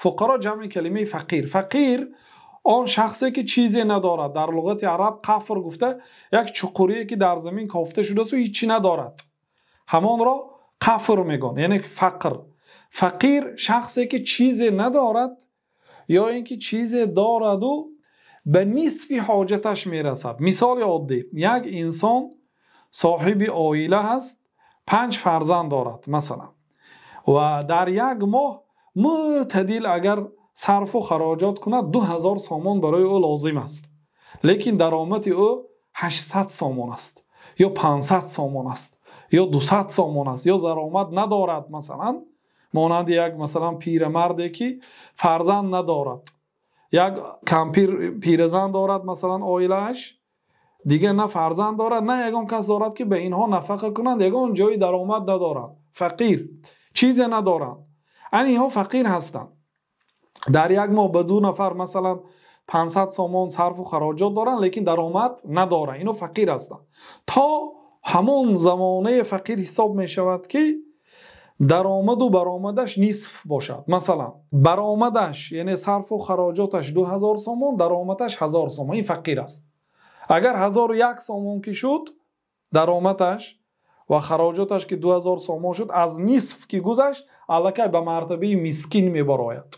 فقرا جمع کلمه فقیر. فقیر آن شخصی که چیزی ندارد. در لغت عرب قفر گفته یک چقوری که در زمین کافته شده است و هیچی ندارد، همان را قفر میگن، یعنی فقر. فقیر شخصی که چیزی ندارد یا اینکه چیزی دارد و به نصف حاجتش میرسد. مثال عادی، یک انسان صاحب عائله هست، 5 فرزند دارد مثلا، و در یک ماه معتدل اگر صرف و خراجات کند 2000 سامان برای او لازم است، لیکن درآمد او 800 سامان است یا 500 سامان است یا 200 سامان است یا درآمد ندارد. مثلا مانند یک مثلا پیرمردی که فرزند ندارد، یک کمپیر پیرزن دارد مثلا عائله‌اش، دیگه نه فرزند دارد نه یگان کس دارد که به اینها نفقه کنند، یگان جای درآمد ندارد، فقیر، چیزی ندارند. اینها فقیر هستند. در یک ماه به 2 نفر مثلا 500 سامان صرف و خراجات دارند لیکن درآمد ندارند، اینو فقیر هستند. تا همون زمانه فقیر حساب می شود که درآمد و برآمدش نصف باشد. مثلا برآمدش یعنی صرف و خراجاتش 2000 سامان، درآمدش 1000 سامان، این فقیر است. اگر 1001 سامان که شد درآمدش و خراجاتش که 2000 سامان شد، از نصف که گذشت الکی به مرتبه مسکین میبراید.